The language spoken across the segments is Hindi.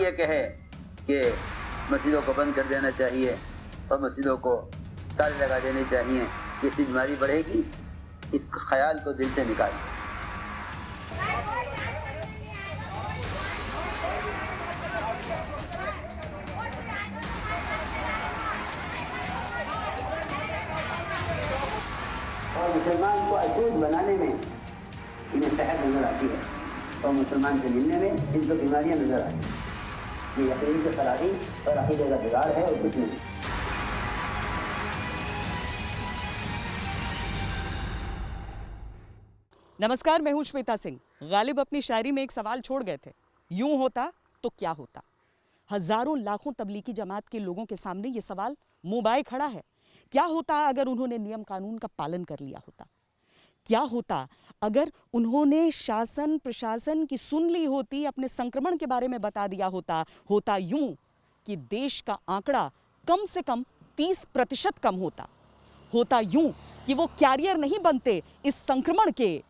ये कहे कि मस्जिदों को बंद कर देना चाहिए और मस्जिदों को ताले लगा देने चाहिए, इससे बीमारी बढ़ेगी, इस ख्याल को दिल से निकाल दें। और मुसलमान को अछूत बनाने में इन्हें सेहत नजर आती है और मुसलमान से मिलने में इनको बीमारियां नजर आती हैं। ये यकीन की खराबी और अकीदे का बिगाड़ है और कुछ नहीं। नमस्कार, मैं हूं श्वेता सिंह। गालिब अपनी शायरी में एक सवाल छोड़ गए थे, यूं होता तो क्या होता। हजारों लाखों तबलीगी जमात के लोगों के सामने ये सवाल मुंह खड़ा है। क्या होता अगर उन्होंने नियम कानून का पालन कर लिया होता? क्या होता अगर उन्होंने शासन प्रशासन की सुन ली होती, अपने संक्रमण के बारे में बता दिया होता? होता यूं कि देश का आंकड़ा कम से कम 30% कम होता। होता यूं कि वो कैरियर नहीं बनते इस संक्रमण के।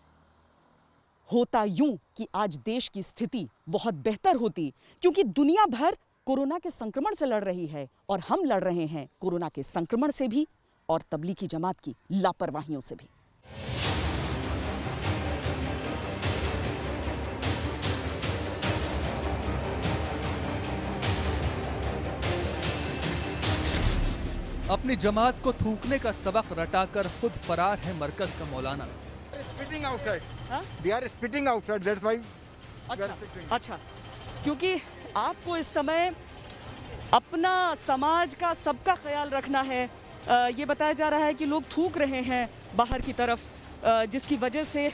होता यूं कि आज देश की स्थिति बहुत बेहतर होती, क्योंकि दुनिया भर कोरोना के संक्रमण से लड़ रही है और हम लड़ रहे हैं कोरोना के संक्रमण से भी और तबलीगी जमात की लापरवाहियों से भी। अपनी जमात को थूकने का सबक रटाकर खुद फरार है मरकज का मौलाना। Spitting outside. हाँ? They are spitting outside. That's why. अच्छा, क्योंकि आपको इस समय अपना समाज का सबका ख्याल रखना है। ये बताया जा रहा है कि लोग थूक रहे हैं बाहर की तरफ, जिसकी वजह से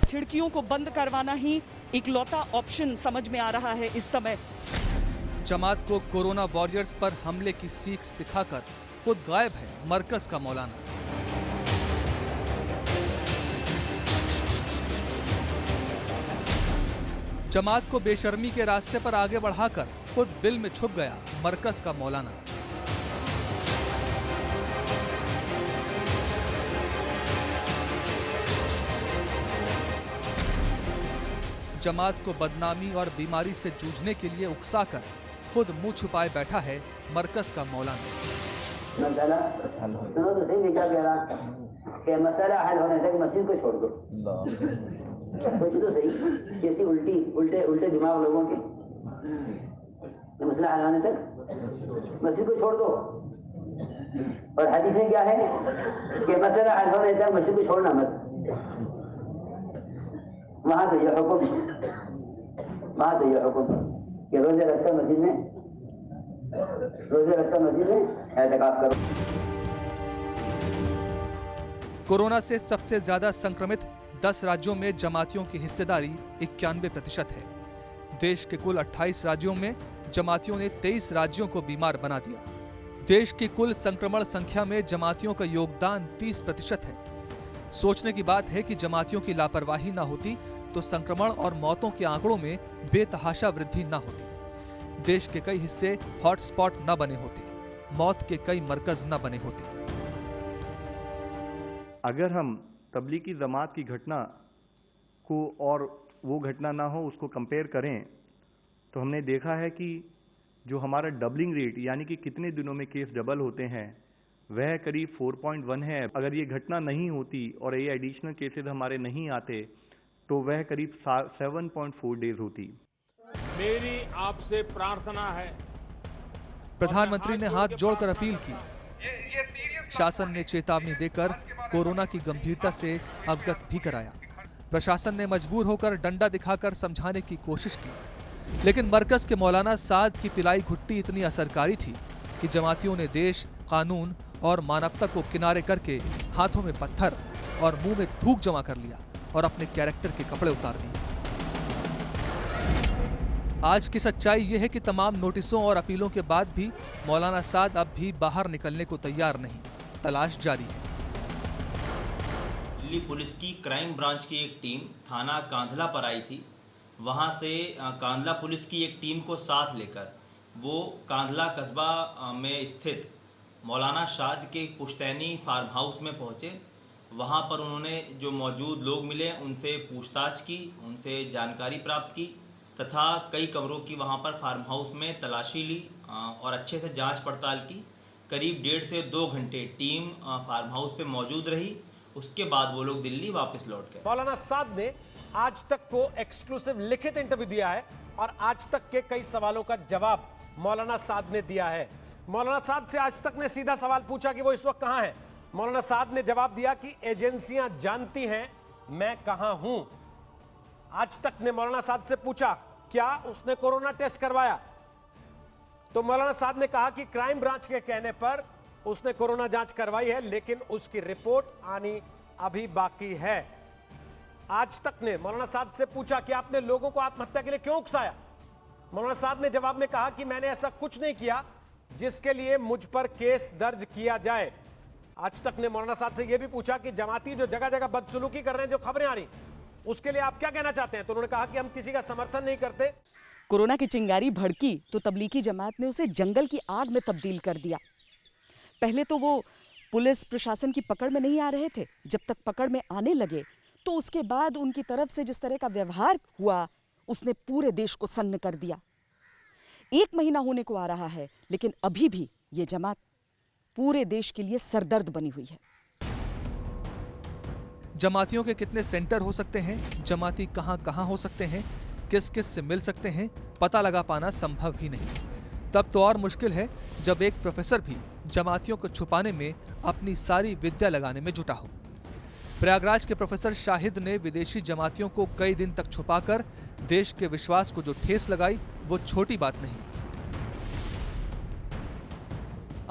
खिड़कियों को बंद करवाना ही इकलौता ऑप्शन समझ में आ रहा है इस समय। जमात को कोरोना वॉरियर्स पर हमले की सीख सिखाकर खुद गायब है मरकज का मौलाना। जमात को बेशर्मी के रास्ते पर आगे बढ़ाकर खुद बिल में छुप गया मरकज का मौलाना। जमात को बदनामी और बीमारी से जूझने के लिए उकसाकर खुद मुंह छुपाए बैठा है मरकज का मौलाना। मसला सुनो तो सही, क्या कह रहा कि मसला हल होने तक मस्जिद को छोड़ दो। सोचो तो सही, कैसी उल्टे दिमाग लोगों के। मसला हल होने तक मस्जिद को छोड़ दो, और हदीस में क्या है कि मसला हल होने तक मस्जिद को छोड़ना मत। वहां तो यह हुक्म कि रोजे रखकर मस्जिद में एहतिकाफ करो। कोरोना से सबसे ज्यादा संक्रमित 10 राज्यों में जमातियों की हिस्सेदारी 91% है। देश के कुल 28 राज्यों में जमातियों ने 23 राज्यों को बीमार बना दिया। देश की कुल संक्रमण संख्या में जमातियों का योगदान 30% है। सोचने की बात है कि जमातियों की लापरवाही ना होती तो संक्रमण और मौतों के आंकड़ों में बेतहाशा वृद्धि ना होती। देश के कई हिस्से हॉटस्पॉट न बने होते, मौत के कई मरकज न बने होते। अगर हम तबलीगी जमात की घटना को और वो घटना ना हो उसको कंपेयर करें तो हमने देखा है कि जो हमारा डबलिंग रेट यानी कि कितने दिनों में केस डबल होते हैं वह करीब 4.1 है। अगर ये घटना नहीं होती और ये एडिशनल केसेस हमारे नहीं आते तो वह करीब 7.4 डेज होती। मेरी आपसे प्रार्थना है। प्रधानमंत्री ने हाथ जोड़कर अपील की। शासन ने चेतावनी देकर कोरोना की गंभीरता से अवगत भी कराया। प्रशासन ने मजबूर होकर डंडा दिखाकर समझाने की कोशिश की, लेकिन मरकज के मौलाना साद की पिलाई घुट्टी इतनी असरकारी थी कि जमातियों ने देश, कानून और मानवता को किनारे करके हाथों में पत्थर और मुंह में थूक जमा कर लिया और अपने कैरेक्टर के कपड़े उतार दिए। आज की सच्चाई यह है कि तमाम नोटिसों और अपीलों के बाद भी मौलाना साद अब भी बाहर निकलने को तैयार नहीं। तलाश जारी है। दिल्ली पुलिस की क्राइम ब्रांच की एक टीम थाना कांधला पर आई थी। वहां से कांधला पुलिस की एक टीम को साथ लेकर वो कांधला कस्बा में स्थित मौलाना साद के पुश्तैनी फार्म हाउस में पहुंचे। वहां पर उन्होंने जो मौजूद लोग मिले उनसे पूछताछ की, उनसे जानकारी प्राप्त की तथा कई कमरों की वहां पर फार्म हाउस में तलाशी ली और अच्छे से जांच पड़ताल की। करीब 1.5 से 2 घंटे टीम फार्म हाउस पे मौजूद रही। उसके बाद वो लोग दिल्ली वापस लौट गए। मौलाना साद ने आज तक को एक्सक्लूसिव लिखित इंटरव्यू दिया है और आज तक के कई सवालों का जवाब मौलाना साद ने दिया है। मौलाना साद से आज तक ने सीधा सवाल पूछा कि वो इस वक्त कहां है। मौलाना साद ने जवाब दिया कि एजेंसियां जानती हैं मैं कहां हूं। आज तक ने मौलाना साद से पूछा क्या उसने कोरोना टेस्ट करवाया, तो मौलाना साद ने कहा कि क्राइम ब्रांच के कहने पर उसने कोरोना जांच करवाई है, लेकिन उसकी रिपोर्ट आनी अभी बाकी है। आज तक ने मौलाना साद से पूछा कि आपने लोगों को आत्महत्या के लिए क्यों उकसाया। मौलाना साद ने जवाब में कहा कि मैंने ऐसा कुछ नहीं किया जिसके लिए मुझ पर केस दर्ज किया जाए। आज तक ने मौलाना साद से यह भी पूछा कि जमाती जो जगह जगह बदसलूकी कर रहे हैं, जो खबरें आ रही, उसके लिए आप क्या कहना चाहते हैं। तो उन्होंने कहा कि हम किसी का समर्थन नहीं करते। कोरोना की चिंगारी भड़की तो तबलीगी जमात ने उसे जंगल की आग में तब्दील कर दिया। पहले तो वो पुलिस प्रशासन की पकड़ में नहीं आ रहे थे, जब तक पकड़ में आने लगे तो उसके बाद उनकी तरफ से जिस तरह का व्यवहार हुआ उसने पूरे देश को सन्न कर दिया। 1 महीना होने को आ रहा है, लेकिन अभी भी ये जमात पूरे देश के लिए सरदर्द बनी हुई है। जमातियों के कितने सेंटर हो सकते हैं, जमाती कहां हो सकते हैं, किस किस से मिल सकते हैं, पता लगा पाना संभव ही नहीं। तब तो और मुश्किल है जब एक प्रोफेसर भी जमातियों को छुपाने में अपनी सारी विद्या लगाने में जुटा हो। प्रयागराज के प्रोफेसर शाहिद ने विदेशी जमातियों को कई दिन तक छुपाकर देश के विश्वास को जो ठेस लगाई वो छोटी बात नहीं।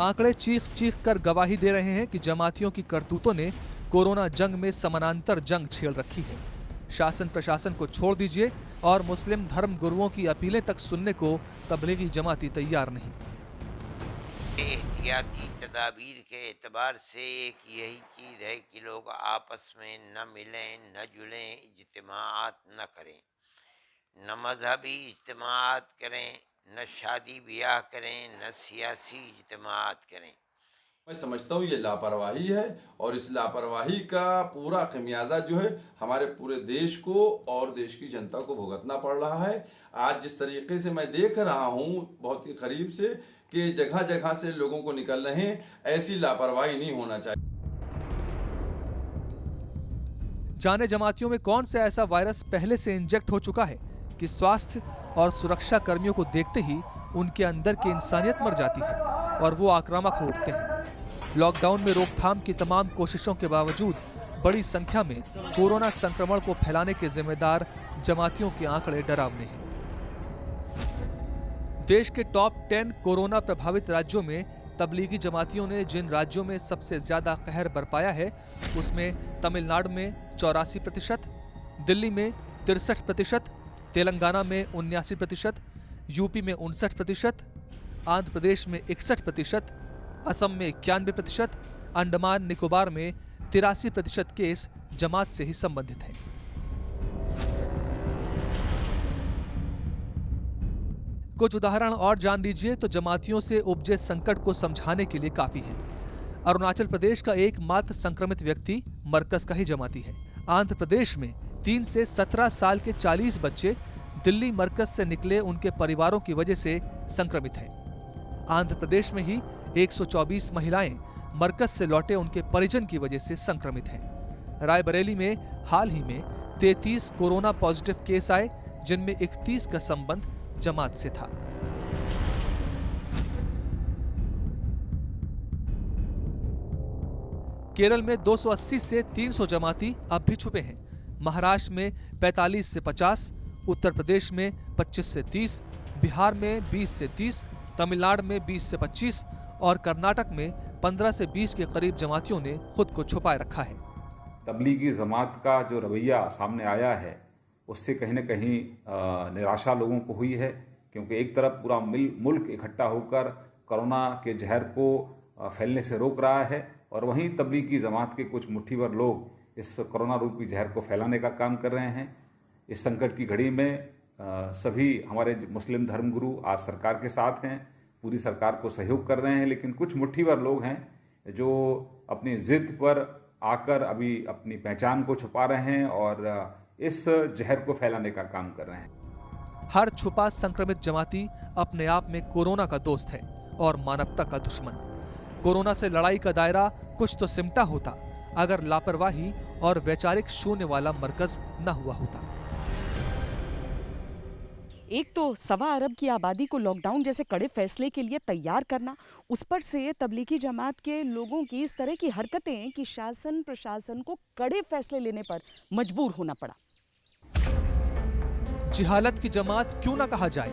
आंकड़े चीख चीख कर गवाही दे रहे हैं कि जमातियों की करतूतों ने कोरोना जंग में समानांतर जंग छेड़ रखी है। शासन प्रशासन को छोड़ दीजिए और मुस्लिम धर्म गुरुओं की अपीलें तक सुनने को तबलीगी जमाती तैयार नहीं। एहतियाती तदाबीर के एतबार से एक यही चीज़ है कि लोग आपस में न मिलें, न जुलें, इज्तिमात न करें, न मजहबी इज्तिमात करें, न शादी ब्याह करें, न सियासी इज्तिमात करें। मैं समझता हूँ ये लापरवाही है और इस लापरवाही का पूरा खमियाजा जो है हमारे पूरे देश को और देश की जनता को भुगतना पड़ रहा है। आज जिस तरीके से मैं देख रहा हूँ बहुत ही करीब से कि जगह जगह से लोगों को निकल रहे हैं, ऐसी लापरवाही नहीं होना चाहिए। जाने जमातियों में कौन सा ऐसा वायरस पहले से इंजेक्ट हो चुका है कि स्वास्थ्य और सुरक्षा कर्मियों को देखते ही उनके अंदर की इंसानियत मर जाती है और वो आक्रामक हो उठते हैं। लॉकडाउन में रोकथाम की तमाम कोशिशों के बावजूद बड़ी संख्या में कोरोना संक्रमण को फैलाने के जिम्मेदार जमातियों के आंकड़े डरावने हैं। देश के टॉप 10 कोरोना प्रभावित राज्यों में तबलीगी जमातियों ने जिन राज्यों में सबसे ज्यादा कहर बरपाया है उसमें तमिलनाडु में 84%, दिल्ली में 63%, तेलंगाना में 79%, यूपी में 59%, आंध्र प्रदेश में 61%, असम में 91%, अंडमान निकोबार में 83% केस जमात से ही संबंधित हैं। कुछ उदाहरण और जान लीजिए तो जमातियों से उपजे संकट को समझाने के लिए काफी है। अरुणाचल प्रदेश का एकमात्र संक्रमित व्यक्ति मरकज का ही जमाती है। आंध्र प्रदेश में 3 से 17 साल के 40 बच्चे दिल्ली मरकज से निकले उनके परिवारों की वजह से संक्रमित हैं। आंध्र प्रदेश में ही 124 महिलाएं मरकज से लौटे उनके परिजन की वजह से संक्रमित हैं। रायबरेली में हाल ही में 33 कोरोना पॉजिटिव केस आए, जिनमें 31 का संबंध जमात से था। केरल में 280 से 300 जमाती अब भी छुपे हैं। महाराष्ट्र में 45 से 50, उत्तर प्रदेश में 25 से 30, बिहार में 20 से 30, तमिलनाडु में 20 से 25 और कर्नाटक में 15 से 20 के करीब जमातियों ने खुद को छुपाए रखा है। तबलीगी जमात का जो रवैया सामने आया है उससे कहीं न कहीं निराशा लोगों को हुई है, क्योंकि एक तरफ पूरा मुल्क इकट्ठा होकर कोरोना के जहर को फैलने से रोक रहा है और वहीं तबलीगी जमात के कुछ मुट्ठीभर लोग इस कोरोना रूपी जहर को फैलाने का काम कर रहे हैं। इस संकट की घड़ी में सभी हमारे मुस्लिम धर्मगुरु आज सरकार के साथ हैं, पूरी सरकार को सहयोग कर रहे हैं, लेकिन कुछ मुट्ठीभर लोग हैं जो अपनी जिद पर आकर अभी अपनी पहचान को छुपा रहे हैं और इस जहर को फैलाने का काम कर रहे हैं। हर छुपा संक्रमित जमाती अपने आप में कोरोना का दोस्त है और मानवता का दुश्मन। कोरोना से लड़ाई का दायरा कुछ तो सिमटा होता अगर लापरवाही और वैचारिक शून्य वाला मरकज न हुआ होता। एक तो 1.25 अरब की आबादी को लॉकडाउन जैसे कड़े फैसले के लिए तैयार करना, उस पर से तबलीगी जमात के लोगों की इस तरह की हरकतें कि शासन प्रशासन को कड़े फैसले लेने पर मजबूर होना पड़ा। जिहालत की जमात क्यों ना कहा जाए।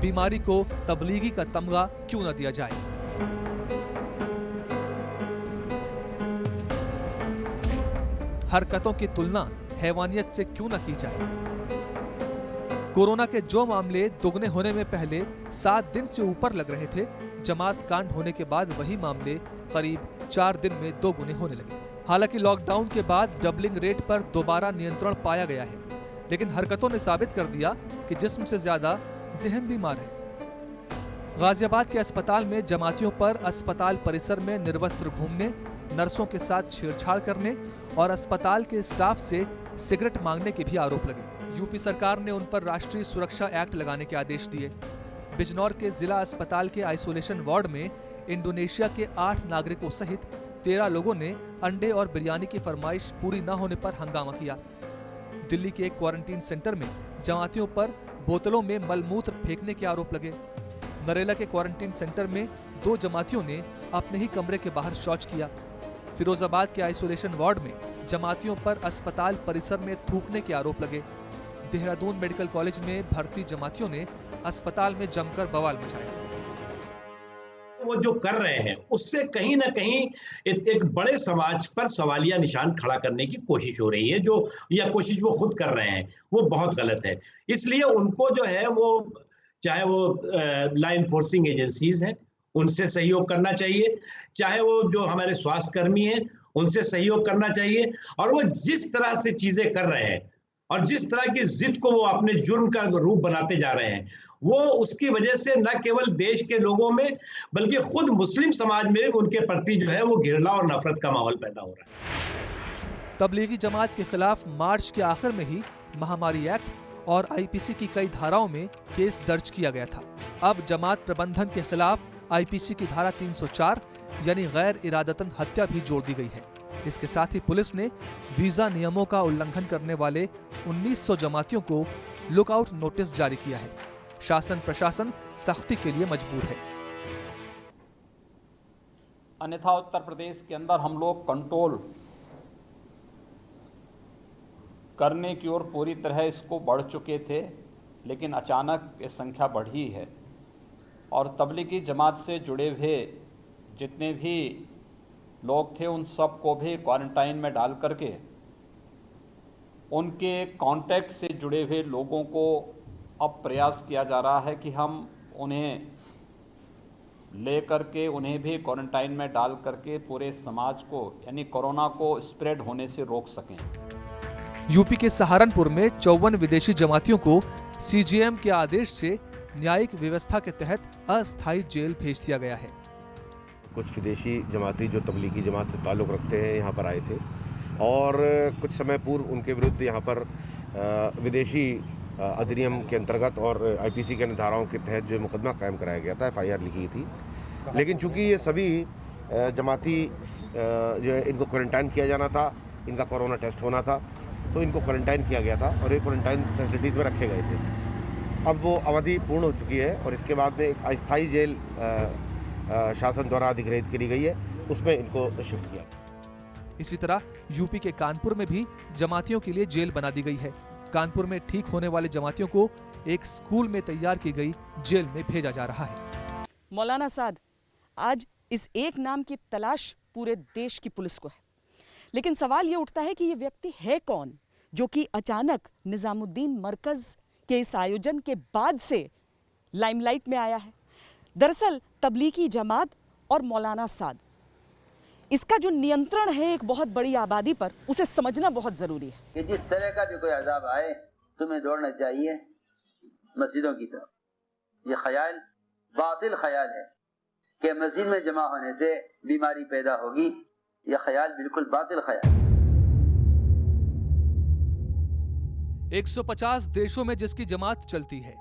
बीमारी को तबलीगी का तमगा क्यों न दिया जाए। हरकतों की तुलना हैवानियत से क्यों न की जाए। कोरोना के जो मामले दुगने होने में पहले 7 दिन से ऊपर लग रहे थे, जमात कांड होने के बाद वही मामले करीब 4 दिन में 2 गुने होने लगे। हालांकि लॉकडाउन के बाद डबलिंग रेट पर दोबारा नियंत्रण पाया गया है, लेकिन हरकतों ने साबित कर दिया कि जिस्म से ज्यादा ज़हन बीमार है। गाजियाबाद के अस्पताल में जमातियों पर अस्पताल परिसर में निर्वस्त्र घूमने, नर्सों के साथ छेड़छाड़ करने और अस्पताल के स्टाफ से सिगरेट मांगने के भी आरोप लगे। यूपी सरकार ने उन पर राष्ट्रीय सुरक्षा एक्ट लगाने के आदेश दिए। बिजनौर के जिला अस्पताल के आइसोलेशन वार्ड में इंडोनेशिया के 8 नागरिकों सहित 13 लोगों ने अंडे और बिरयानी की फरमाइश पूरी न होने पर हंगामा किया। दिल्ली के एक क्वारंटीन सेंटर में जमातियों पर बोतलों में मलमूत्र फेंकने के आरोप लगे। नरेला के क्वारंटीन सेंटर में 2 जमातियों ने अपने ही कमरे के बाहर शौच किया। फिरोजाबाद के आइसोलेशन वार्ड में जमातियों पर अस्पताल परिसर में थूकने के आरोप लगे। देहरादून मेडिकल कॉलेज में भर्ती जमातियों ने अस्पताल में जमकर बवाल मचाया। वो जो कर रहे हैं उससे कहीं ना कहीं एक बड़े समाज पर सवालिया निशान खड़ा करने की कोशिश हो रही है, जो यह कोशिश वो खुद कर रहे हैं वो बहुत गलत है। इसलिए उनको जो है वो चाहे वो लॉ इन्फोर्सिंग एजेंसीज हैं उनसे सहयोग करना चाहिए, चाहे वो जो हमारे स्वास्थ्य कर्मी हैं उनसे सहयोग करना चाहिए। और वो जिस तरह से चीजें कर रहे हैं और जिस तरह की जिद को वो अपने जुर्म का रूप बनाते जा रहे हैं, वो उसकी वजह से न केवल देश के लोगों में बल्कि खुद मुस्लिम समाज में उनके प्रति जो है वो घृणा और नफरत का माहौल पैदा हो रहा है। तबलीगी जमात के खिलाफ मार्च के आखिर में ही महामारी एक्ट और आईपीसी की कई धाराओं में केस दर्ज किया गया था। अब जमात प्रबंधन के खिलाफ आईपीसी की धारा 304 यानी गैर इरादतन हत्या भी जोड़ दी गई है। इसके साथ ही पुलिस ने वीजा नियमों का उल्लंघन करने वाले 1900 जमातियों को लुकआउट नोटिस जारी किया है। शासन प्रशासन सख्ती के लिए मजबूर है। अन्यथा उत्तर प्रदेश के अंदर हम लोग कंट्रोल करने की ओर पूरी तरह इसको बढ़ चुके थे, लेकिन अचानक ये संख्या बढ़ी है और तबलीगी जमात से जुड़े हुए जितने भी लोग थे उन सब को भी क्वारंटाइन में डाल करके उनके कांटेक्ट से जुड़े हुए लोगों को अब प्रयास किया जा रहा है कि हम उन्हें ले करके उन्हें भी क्वारंटाइन में डाल करके पूरे समाज को यानी कोरोना को स्प्रेड होने से रोक सकें। यूपी के सहारनपुर में 54 विदेशी जमातियों को सीजेएम के आदेश से न्यायिक व्यवस्था के तहत अस्थायी जेल भेज दिया गया है। कुछ विदेशी जमाती जो तबलीगी जमात से ताल्लुक़ रखते हैं यहाँ पर आए थे और कुछ समय पूर्व उनके विरुद्ध यहाँ पर विदेशी अधिनियम के अंतर्गत और आईपीसी के धाराओं के तहत जो मुकदमा कायम कराया गया था, एफआईआर लिखी थी। लेकिन चूंकि ये सभी जमाती जो है इनको क्वारंटाइन किया जाना था, इनका कोरोना टेस्ट होना था, तो इनको क्वारंटाइन किया गया था और ये क्वारंटाइन फैसिलिटीज़ में रखे गए थे। अब वो अवधि पूर्ण हो चुकी है और इसके बाद में एक अस्थायी जेल शासन द्वारा अधिग्रहित की गई है, उसमें इनको शिफ्ट किया। इसी तरह यूपी के कानपुर में भी जमातियों के लिए जेल बना दी गई है। कानपुर में ठीक होने वाले जमातियों को एक स्कूल में तैयार की गई जेल में भेजा जा रहा है। मौलाना साद, आज इस एक नाम की तलाश पूरे देश की पुलिस को है, लेकिन सवाल ये उठता है कि ये व्यक्ति है कौन जो कि अचानक निजामुद्दीन मरकज के इस आयोजन के बाद से लाइमलाइट में आया है। दरअसल तबलीगी जमात और मौलाना साद, इसका जो नियंत्रण है एक बहुत बड़ी आबादी पर, उसे समझना बहुत जरूरी है कि जिस तरह का भी कोई अजाब आए तुम्हें दौड़ना चाहिए मस्जिदों की तरफ। ये ख्याल बातिल ख्याल है कि मस्जिद में जमा होने से बीमारी पैदा होगी। यह ख्याल बिल्कुल बातिल ख्याल है। 150 देशों में जिसकी जमात चलती है,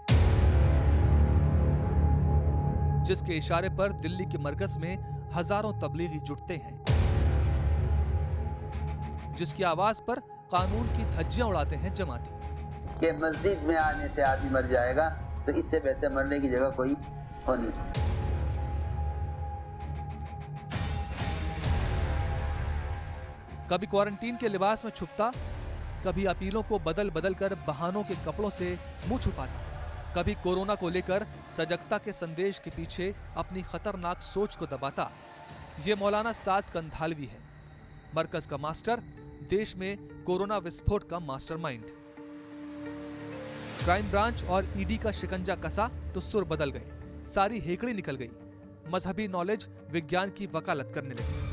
जिसके इशारे पर दिल्ली के मरकज में हजारों तबलीगी जुटते हैं, जिसकी आवाज पर कानून की धज्जियां उड़ाते हैं जमाती। कि मस्जिद में आने से आदमी मर जाएगा तो इससे बेहतर मरने की जगह कोई हो नहीं सकती। कभी क्वारंटीन के लिबास में छुपता, कभी अपीलों को बदल बदल कर बहानों के कपड़ों से मुंह छुपाता, कभी कोरोना को लेकर सजगता के संदेश के पीछे अपनी खतरनाक सोच को दबाता। ये मौलाना साद कंधालवी है, मरकज का मास्टर, देश में कोरोना विस्फोट का मास्टरमाइंड। क्राइम ब्रांच और ईडी का शिकंजा कसा तो सुर बदल गए, सारी हेकड़ी निकल गई, मजहबी नॉलेज विज्ञान की वकालत करने लगी।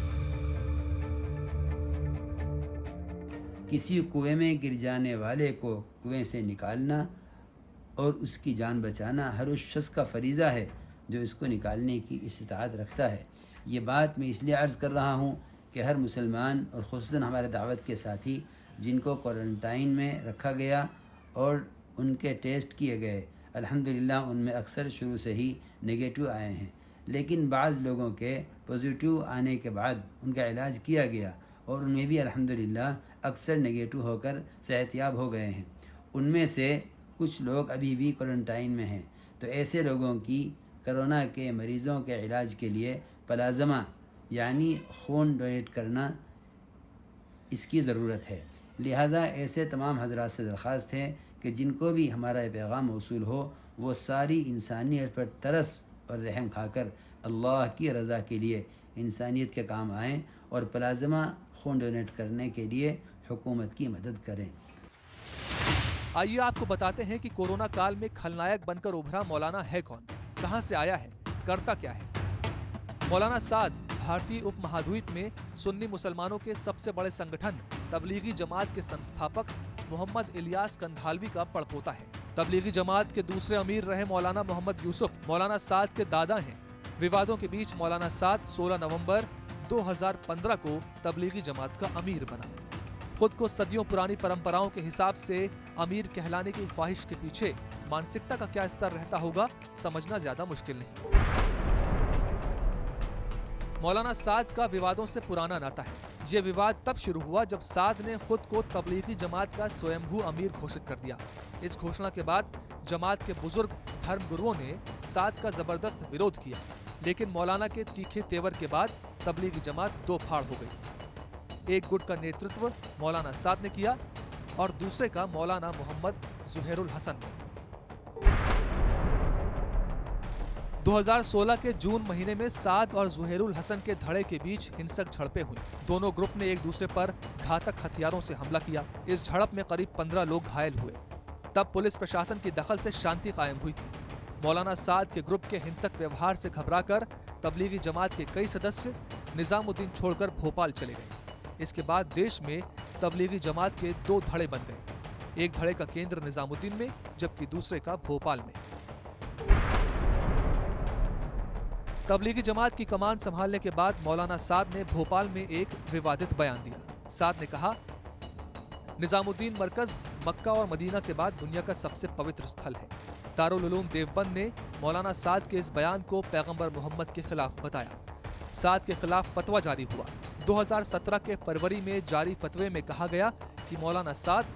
किसी कुएं में गिर जाने वाले को कुएं से निकालना और उसकी जान बचाना हर उस शख्स का फरीज़ा है जो इसको निकालने की इस्तात रखता है। ये बात मैं इसलिए अर्ज़ कर रहा हूँ कि हर मुसलमान और ख़ुसूसन हमारे दावत के साथी जिनको क्वारंटाइन में रखा गया और उनके टेस्ट किए गए, अल्हम्दुलिल्लाह उनमें अक्सर शुरू से ही नेगेटिव आए हैं, लेकिन बाज़ लोगों के पॉजिटिव आने के बाद उनका इलाज किया गया और उनमें भी अल्हम्दुलिल्लाह अक्सर नेगेटिव होकर सेहतयाब हो गए हैं। उनमें से कुछ लोग अभी भी क्वारंटाइन में हैं, तो ऐसे लोगों की कोरोना के मरीज़ों के इलाज के लिए प्लाज्मा यानी खून डोनेट करना इसकी ज़रूरत है। लिहाजा ऐसे तमाम हज़रात से दरख्वास्त है कि जिनको भी हमारा ये पैगाम मौसूल हो, वो सारी इंसानियत पर तरस और रहम खाकर अल्लाह की रज़ा के लिए इंसानियत के काम आएँ और प्लाज्मा खून डोनेट करने के लिए हुकूमत की मदद करें। आइए आपको बताते हैं कि कोरोना काल में खलनायक बनकर उभरा मौलाना है कौन, कहां से आया है, करता क्या है। मौलाना साद भारतीय उपमहाद्वीप में सुन्नी मुसलमानों के सबसे बड़े संगठन तबलीगी जमात के संस्थापक मोहम्मद इलियास कंधालवी का पड़पोता है। तबलीगी जमात के दूसरे अमीर रहे मौलाना मोहम्मद यूसुफ मौलाना साद के दादा हैं। विवादों के बीच मौलाना साद 16 नवंबर 2015 को तबलीगी जमात का अमीर बना। खुद को सदियों पुरानी परंपराओं के हिसाब से अमीर कहलाने की ख्वाहिश के पीछे मानसिकता का क्या स्तर रहता होगा, समझना ज्यादा मुश्किल नहीं। मौलाना साद का विवादों से पुराना नाता है। ये विवाद तब शुरू हुआ जब साद ने खुद को तबलीगी जमात का स्वयंभू अमीर घोषित कर दिया। इस घोषणा के बाद जमात के बुजुर्ग धर्मगुरुओं ने साद का जबरदस्त विरोध किया, लेकिन मौलाना के तीखे तेवर के बाद तबलीगी जमात दो फाड़ हो गई। एक गुट का नेतृत्व मौलाना साद ने किया और दूसरे का मौलाना मोहम्मद जुहैरुल हसन ने। 2016 के जून महीने में साद और जुहैरुल हसन के धड़े के बीच हिंसक झड़पें हुई। दोनों ग्रुप ने एक दूसरे पर घातक हथियारों से हमला किया। इस झड़प में करीब 15 लोग घायल हुए। तब पुलिस प्रशासन की दखल से शांति कायम हुई थी। मौलाना साद के ग्रुप के हिंसक व्यवहार से घबराकर तबलीगी जमात के कई सदस्य निजामुद्दीन छोड़कर भोपाल चले गए। इसके बाद देश में तबलीगी जमात के दो धड़े बन गए। एक धड़े का केंद्र निजामुद्दीन में, जबकि दूसरे का भोपाल में। तबलीगी जमात की कमान संभालने के बाद मौलाना साद ने भोपाल में एक विवादित बयान दिया। साद ने कहा, निजामुद्दीन मरकज मक्का और मदीना के बाद दुनिया का सबसे पवित्र स्थल है। दारुल उलूम देवबंद ने मौलाना साद के इस बयान को पैगंबर मोहम्मद के खिलाफ बताया। साद के खिलाफ फतवा जारी हुआ। 2017 के फरवरी में जारी फतवे में कहा गया कि मौलाना साद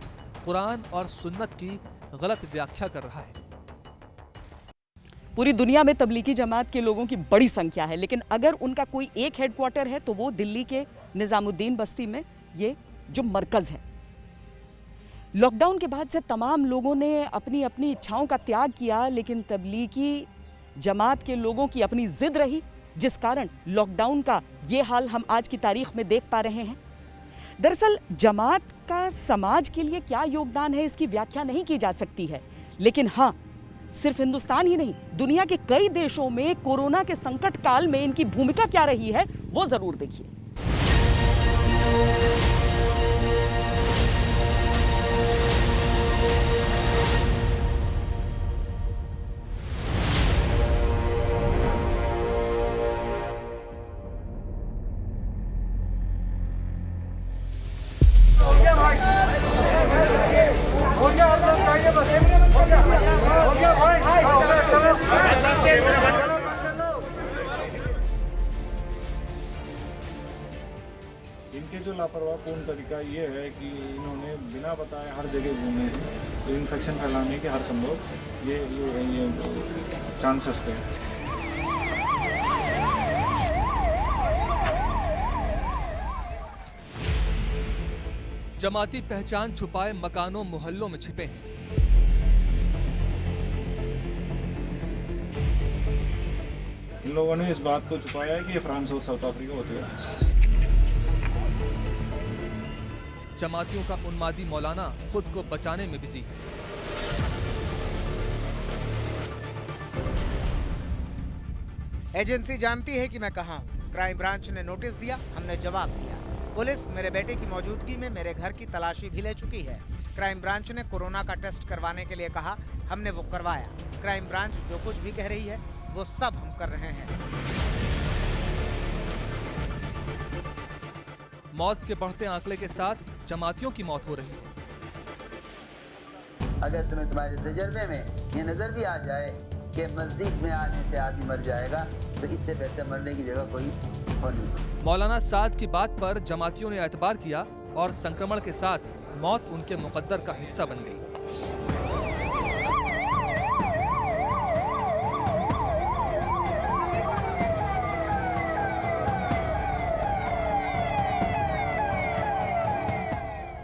कुरान और सुन्नत की गलत व्याख्या कर रहा है। पूरी दुनिया में तबलीगी जमात के लोगों की बड़ी संख्या है, लेकिन अगर उनका कोई एक हेडक्वार्टर है तो वो दिल्ली के निजामुद्दीन बस्ती में ये जो मरकज है। लॉकडाउन के बाद से तमाम लोगों ने अपनी अपनी इच्छाओं का त्याग किया, लेकिन तबलीगी जमात के लोगों की अपनी जिद रही, जिस कारण लॉकडाउन का ये हाल हम आज की तारीख में देख पा रहे हैं। दरअसल जमात का समाज के लिए क्या योगदान है इसकी व्याख्या नहीं की जा सकती है, लेकिन हाँ, सिर्फ हिंदुस्तान ही नहीं, दुनिया के कई देशों में कोरोना के संकट काल में इनकी भूमिका क्या रही है वो जरूर देखिए। हो गया जो लापरवाहपूर्ण तरीका ये है कि इन्होंने बिना बताए हर जगह घूमे, तो इन्फेक्शन फैलाने के हर संभव ये चांसेस थे। जमाती पहचान छुपाए मकानों मोहल्लों में छिपे हैं। इन लोगों ने इस बात को छुपाया है कि ये फ्रांस और साउथ अफ्रीका होते हैं। जमातियों का उन्मादी मौलाना खुद को बचाने में बिजी है। एजेंसी जानती है कि मैं कहां हूं। क्राइम ब्रांच ने नोटिस दिया, हमने जवाब दिया। पुलिस मेरे बेटे की मौजूदगी में मेरे घर की तलाशी भी ले चुकी है। क्राइम ब्रांच ने कोरोना का टेस्ट करवाने के लिए कहा, हमने वो करवाया। क्राइम ब्रांच जो कुछ भी कह रही है वो सब हम कर रहे हैं। मौत के बढ़ते आंकड़े के साथ जमातियों की मौत हो रही है। अगर तुम्हारे तजर्बे में ये नजर भी आ जाए कि मस्जिद में आने से आदमी मर जाएगा, तो इससे बेहतर मरने की जगह कोई हो नहीं। मौलाना साद की बात पर जमातियों ने एतबार किया और संक्रमण के साथ मौत उनके मुकद्दर का हिस्सा बन गई।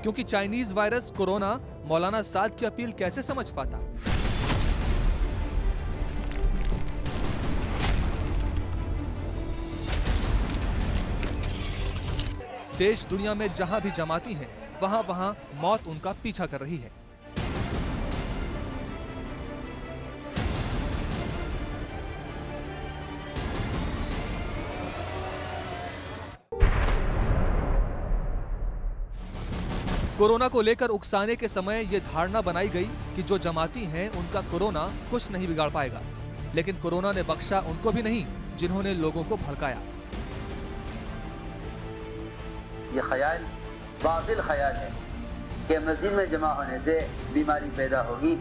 क्योंकि चाइनीज वायरस कोरोना मौलाना साद की अपील कैसे समझ पाता? देश दुनिया में जहां भी जमाती हैं, वहां वहां मौत उनका पीछा कर रही है। कोरोना को लेकर उकसाने के समय ये धारणा बनाई गई कि जो जमाती हैं उनका कोरोना कुछ नहीं बिगाड़ पाएगा, लेकिन कोरोना ने बख्शा उनको भी नहीं जिन्होंने लोगों को भड़काया। ये ख्याल बातिल ख्याल है कि मस्जिद में जमा होने से बीमारी पैदा होगी।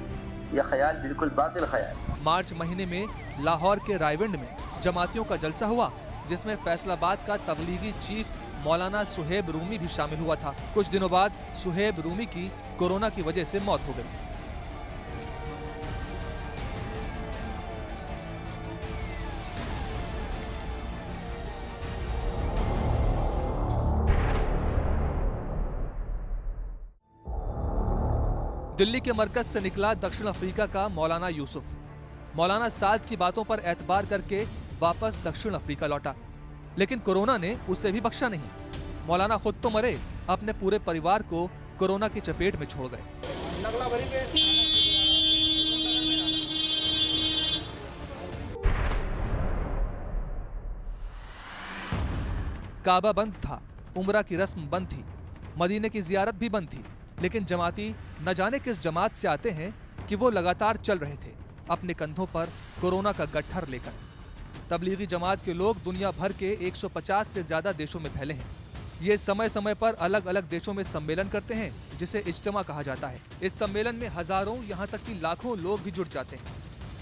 यह ख्याल बिल्कुल बातिल ख्याल। मार्च महीने में लाहौर के रायविंड में जमातियों का जलसा हुआ, जिसमें फैसलाबाद का तबलीगी चीफ मौलाना सुहेब रूमी भी शामिल हुआ था। कुछ दिनों बाद सुहेब रूमी की कोरोना की वजह से मौत हो गई। दिल्ली के मरकज से निकला दक्षिण अफ्रीका का मौलाना यूसुफ। मौलाना साद की बातों पर एतबार करके वापस दक्षिण अफ्रीका लौटा, लेकिन कोरोना ने उसे भी बख्शा नहीं। मौलाना खुद तो मरे, अपने पूरे परिवार को कोरोना की चपेट में छोड़ गए। काबा बंद था, उम्रा की रस्म बंद थी, मदीने की जियारत भी बंद थी, लेकिन जमाती न जाने किस जमात से आते हैं कि वो लगातार चल रहे थे अपने कंधों पर कोरोना का गट्ठर लेकर। तबलीगी जमात के लोग दुनिया भर के 150 से ज्यादा देशों में फैले हैं। ये समय समय पर अलग अलग देशों में सम्मेलन करते हैं, जिसे इज्तिमा कहा जाता है। इस सम्मेलन में हजारों यहाँ तक कि लाखों लोग भी जुट जाते हैं।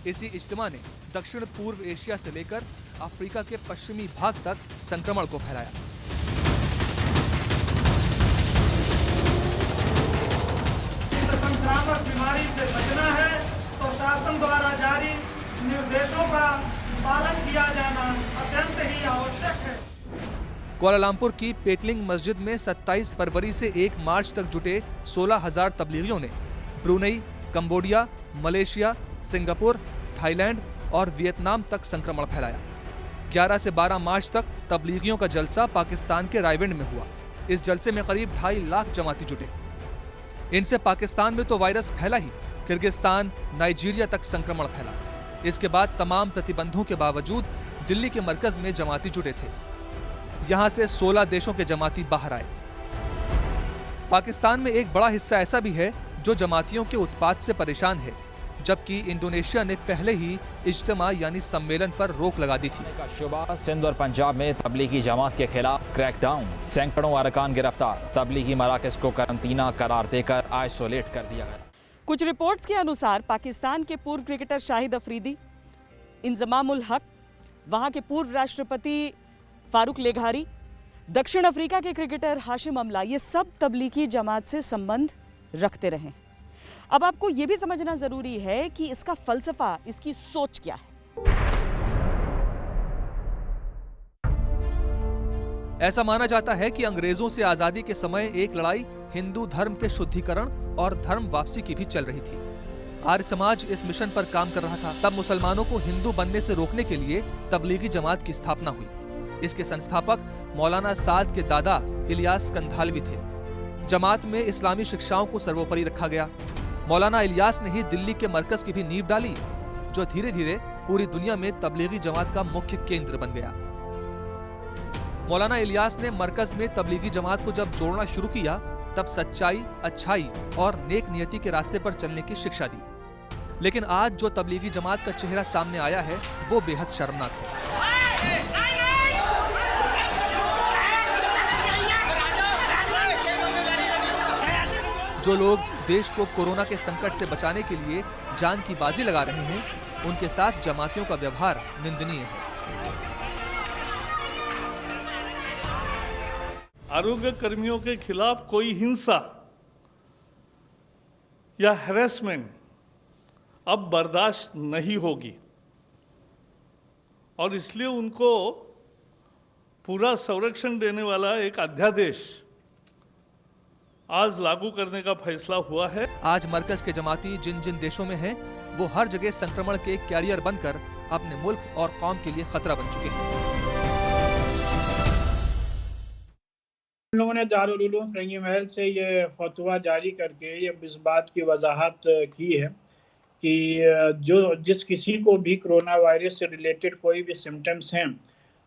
इसी इज्तिमा ने दक्षिण पूर्व एशिया से लेकर अफ्रीका के पश्चिमी भाग तक संक्रमण को फैलाया। संक्रामक बीमारी से बचना है तो शासन द्वारा जारी निर्देशों का पालन किया जाना अत्यंत ही आवश्यक है। कुआलालंपुर की पेटलिंग मस्जिद में 27 फरवरी से 1 मार्च तक जुटे 16,000 तबलीगियों ने Brunei, Cambodia, Malaysia, Singapore, Thailand और वियतनाम तक संक्रमण फैलाया। 11 से 12 मार्च तक तबलीगियों का जलसा पाकिस्तान के रायविंड में हुआ। इस जलसे में करीब 2.5 लाख जमाती जुटे। इनसे पाकिस्तान में तो वायरस फैला ही, किर्गिस्तान, नाइजीरिया तक संक्रमण फैला। इसके बाद तमाम प्रतिबंधों के बावजूद दिल्ली के मरकज में जमाती जुटे थे। यहां से 16 देशों के जमाती बाहर आए। पाकिस्तान में एक बड़ा हिस्सा ऐसा भी है जो जमातियों के उत्पात से परेशान है, जबकि इंडोनेशिया ने पहले ही इज्तिमा यानी सम्मेलन पर रोक लगा दी थी। शुबा सिंध और पंजाब में तबलीगी जमात के खिलाफ क्रैकडाउन, सैकड़ों अरकान गिरफ्तार, तबलीगी मराकज को करंतना करार देकर आइसोलेट कर दिया गया। कुछ रिपोर्ट्स के अनुसार पाकिस्तान के पूर्व क्रिकेटर शाहिद अफरीदी, इंजमाम उल हक, वहां के पूर्व राष्ट्रपति फारूक लेघारी, दक्षिण अफ्रीका के क्रिकेटर हाशिम अमला, ये सब तबलीगी जमात से संबंध रखते रहे। अब आपको यह भी समझना जरूरी है कि इसका फलसफा, इसकी सोच क्या है। ऐसा माना जाता है कि अंग्रेजों से आजादी के समय एक लड़ाई हिंदू धर्म के शुद्धिकरण और धर्म वापसी की भी चल रही थी। आर्य समाज इस मिशन पर काम कर रहा था। तब मुसलमानों को हिंदू बनने से रोकने के लिए तबलीगी जमात की स्थापना हुई। इसके संस्थापक मौलाना साद के दादा इलियास कंधालवी थे। जमात में इस्लामी शिक्षाओं को सर्वोपरि रखा गया। मौलाना इलियास ने ही दिल्ली के मरकज की भी नींव डाली, जो धीरे धीरे पूरी दुनिया में तबलीगी जमात का मुख्य केंद्र बन गया। मौलाना इलियास ने मरकज में तबलीगी जमात को जब जोड़ना शुरू किया, तब सच्चाई, अच्छाई और नेक नियति के रास्ते पर चलने की शिक्षा दी। लेकिन आज जो तबलीगी जमात का चेहरा सामने आया है, वो बेहद शर्मनाक है। जो लोग देश को कोरोना के संकट से बचाने के लिए जान की बाजी लगा रहे हैं, उनके साथ जमातियों का व्यवहार निंदनीय है। आरोग्य कर्मियों के खिलाफ कोई हिंसा या हैरेसमेंट अब बर्दाश्त नहीं होगी और इसलिए उनको पूरा संरक्षण देने वाला एक अध्यादेश आज लागू करने का फैसला हुआ है। आज मरकज के जमाती जिन जिन देशों में हैं, वो हर जगह संक्रमण के कैरियर बनकर अपने मुल्क और कौम के लिए खतरा बन चुके हैं। हम लोगों ने दारुल उलूम फिरंगी महल से ये फतवा जारी करके ये इस बात की वजाहत की है कि जिस किसी को भी कोरोना वायरस से रिलेटेड कोई भी सिम्टम्स हैं,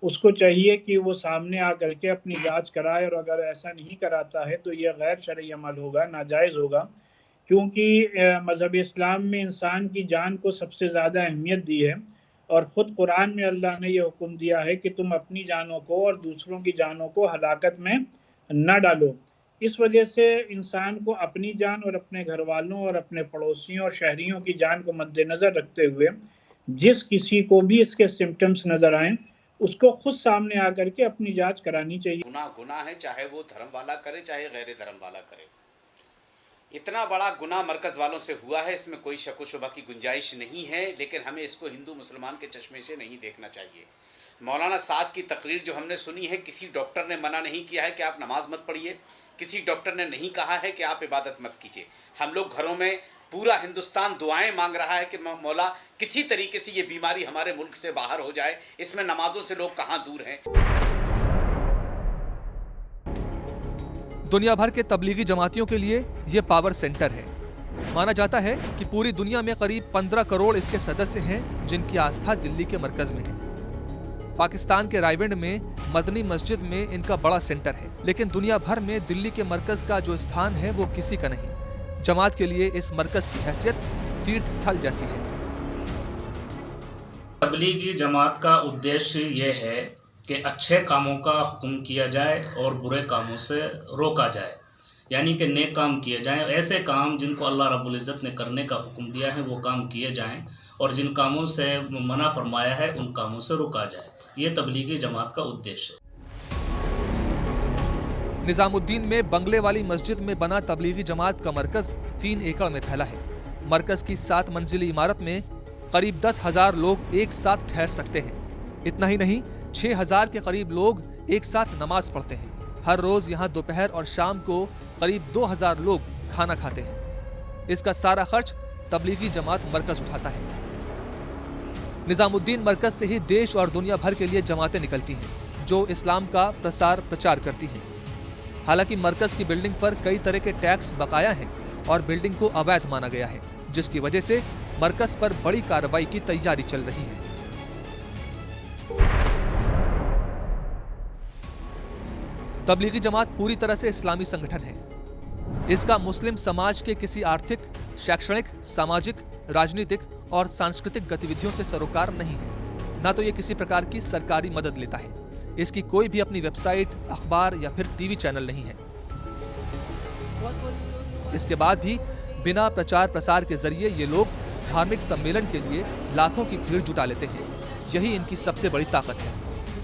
उसको चाहिए कि वो सामने आकर के अपनी जांच कराए, और अगर ऐसा नहीं कराता है तो यह गैर शरई अमल होगा, नाजायज़ होगा, क्योंकि मज़हब इस्लाम में इंसान की जान को सबसे ज़्यादा अहमियत दी है और ख़ुद कुरान में अल्लाह ने यह हुक्म दिया है कि तुम अपनी जानों को और दूसरों की जानों को हलाकत में न डालो। इस वजह से इंसान को अपनी जान और अपने घर वालों और अपने पड़ोसियों और शहरियों की जान को मद्देनज़र रखते हुए जिस किसी को भी इसके सिम्टम्स नज़र आएँ, उसको खुद सामने आकर के अपनी जांच करानी चाहिए। गुनाह है, चाहे वो धर्म वाला करे चाहे गैर धर्म वाला करे। इतना बड़ा गुनाह मरकज वालों से हुआ है, इसमें कोई शक व शुबा की गुंजाइश नहीं है, लेकिन हमें इसको हिंदू मुसलमान के चश्मे से नहीं देखना चाहिए। मौलाना साद की तकरीर जो हमने सुनी है, किसी डॉक्टर ने मना नहीं किया है कि आप नमाज मत पढ़िए, किसी डॉक्टर ने नहीं कहा है कि आप इबादत मत कीजिए। हम लोग घरों में, पूरा हिंदुस्तान दुआएं मांग रहा है कि मौला किसी तरीके से ये बीमारी हमारे मुल्क से बाहर हो जाए। इसमें नमाजों से लोग कहां दूर हैं। दुनिया भर के तबलीगी जमातियों के लिए ये पावर सेंटर है। माना जाता है कि पूरी दुनिया में करीब 15 करोड़ इसके सदस्य हैं, जिनकी आस्था दिल्ली के मरकज में है। पाकिस्तान के रायविंड में मदनी मस्जिद में इनका बड़ा सेंटर है, लेकिन दुनिया भर में दिल्ली के मरकज का जो स्थान है वो किसी का नहीं। जमात के लिए इस मरकज की हैसियत तीर्थ स्थल जैसी है। तबलीगी जमात का उद्देश्य ये है कि अच्छे कामों का हुक्म किया जाए और बुरे कामों से रोका जाए, यानी कि नेक काम किए जाएं। ऐसे काम जिनको अल्लाह रब्बुल इज़्ज़त ने करने का हुक्म दिया है वो काम किए जाएं, और जिन कामों से मना फरमाया है उन कामों से रुका जाए। ये तबलीगी जमात का उद्देश्य है। निजामुद्दीन में बंगले वाली मस्जिद में बना तबलीगी जमात का मरकज 3 एकड़ में फैला है। मरकज की 7 मंजिली इमारत में करीब 10,000 लोग एक साथ ठहर सकते हैं। इतना ही नहीं, 6,000 के करीब लोग एक साथ नमाज पढ़ते हैं। हर रोज यहाँ दोपहर और शाम को करीब 2,000 लोग खाना खाते हैं। इसका सारा खर्च तबलीगी जमात मरकज उठाता है। निजामुद्दीन मरकज से ही देश और दुनिया भर के लिए जमातें निकलती हैं, जो इस्लाम का प्रसार प्रचार करती हैं। हालांकि मरकज की बिल्डिंग पर कई तरह के टैक्स बकाया हैं और बिल्डिंग को अवैध माना गया है, जिसकी वजह से मरकज पर बड़ी कार्रवाई की तैयारी चल रही है। तबलीगी जमात पूरी तरह से इस्लामी संगठन है। इसका मुस्लिम समाज के किसी आर्थिक, शैक्षणिक, सामाजिक, राजनीतिक और सांस्कृतिक गतिविधियों से सरोकार नहीं है। न तो ये किसी प्रकार की सरकारी मदद लेता है। इसकी कोई भी अपनी वेबसाइट, अखबार या फिर टीवी चैनल नहीं है। इसके बाद भी बिना प्रचार प्रसार के जरिए ये लोग धार्मिक सम्मेलन के लिए लाखों की भीड़ जुटा लेते हैं। यही इनकी सबसे बड़ी ताकत है।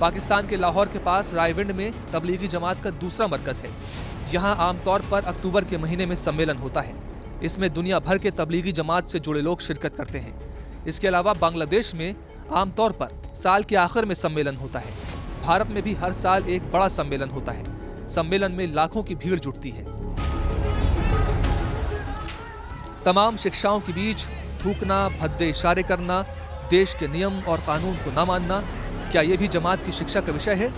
पाकिस्तान के लाहौर के पास रायविंड में तबलीगी जमात का दूसरा मरकज है। यहाँ आमतौर पर अक्टूबर के महीने में सम्मेलन होता है। इसमें दुनिया भर के तबलीगी जमात से जुड़े लोग शिरकत करते हैं। इसके अलावा बांग्लादेश में आमतौर पर साल के आखिर में सम्मेलन होता है। भारत में भी हर साल एक बड़ा सम्मेलन होता है। सम्मेलन में लाखों की भीड़ जुटती है। तमाम शिक्षाओं के बीच थूकना, भद्दे इशारे करना, देश के नियम और कानून को न मानना, क्या ये भी जमात की शिक्षा का विषय है?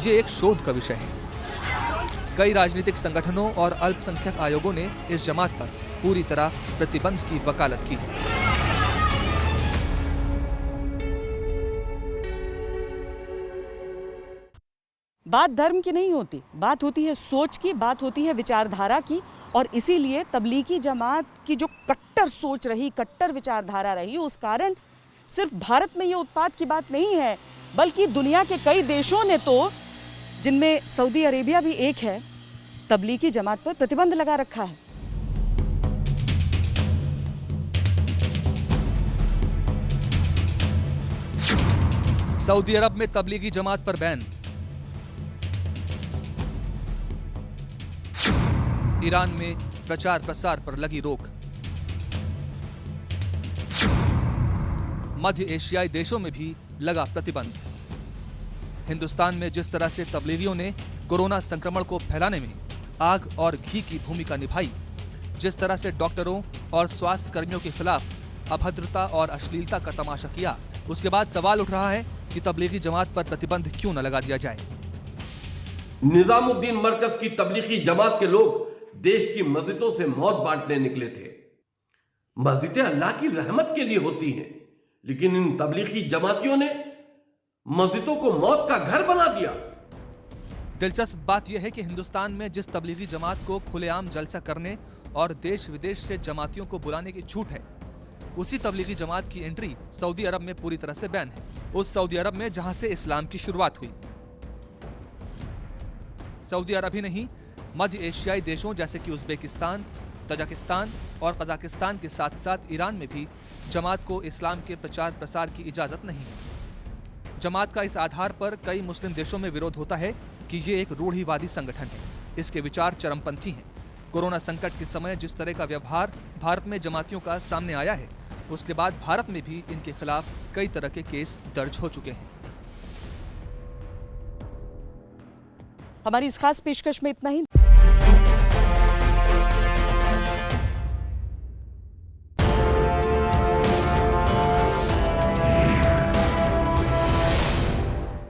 ये एक शोध का विषय है। कई राजनीतिक संगठनों और अल्पसंख्यक आयोगों ने इस जमात पर पूरी तरह प्रतिबंध की वकालत की है। बात धर्म की नहीं होती, बात होती है सोच की, बात होती है विचारधारा की। और इसीलिए तबलीगी जमात की जो कट्टर सोच रही, कट्टर विचारधारा रही, उस कारण सिर्फ भारत में ये उत्पात की बात नहीं है, बल्कि दुनिया के कई देशों ने तो, जिनमें सऊदी अरेबिया भी एक है, तबलीगी जमात पर प्रतिबंध लगा रखा है। सऊदी अरब में तबलीगी जमात पर बैन। ईरान में प्रचार प्रसार पर लगी रोक। मध्य एशियाई देशों में भी लगा प्रतिबंध। हिंदुस्तान में जिस तरह से तबलीगियों ने कोरोना संक्रमण को फैलाने में आग और घी की भूमिका निभाई, जिस तरह से डॉक्टरों और स्वास्थ्य कर्मियों के खिलाफ अभद्रता और अश्लीलता का तमाशा किया, उसके बाद सवाल उठ रहा है कि तबलीगी जमात पर प्रतिबंध क्यों न लगा दिया जाए। निजामुद्दीन मरकज की तबलीगी जमात के लोग देश की मस्जिदों से मौत बांटने निकले थे। मस्जिदें अल्लाह की रहमत के लिए होती हैं, लेकिन इन तबलीगी जमातियों ने मस्जिदों को मौत का घर बना दिया। दिलचस्प बात यह है कि हिंदुस्तान में जिस तबलीगी जमात को खुलेआम जलसा करने और देश विदेश से जमातियों को बुलाने की छूट है, उसी तबलीगी जमात की एंट्री सऊदी अरब में पूरी तरह से बैन है। उस सऊदी अरब में जहां से इस्लाम की शुरुआत हुई। सऊदी अरब ही नहीं, मध्य एशियाई देशों जैसे कि उज्बेकिस्तान, तजाकिस्तान और कजाकिस्तान के साथ साथ ईरान में भी जमात को इस्लाम के प्रचार प्रसार की इजाजत नहीं है। जमात का इस आधार पर कई मुस्लिम देशों में विरोध होता है कि ये एक रूढ़िवादी संगठन है। इसके विचार चरमपंथी हैं। कोरोना संकट के समय जिस तरह का व्यवहार भारत में जमातियों का सामने आया है, उसके बाद भारत में भी इनके खिलाफ कई तरह के केस दर्ज हो चुके हैं। हमारी इस खास पेशकश में इतना ही।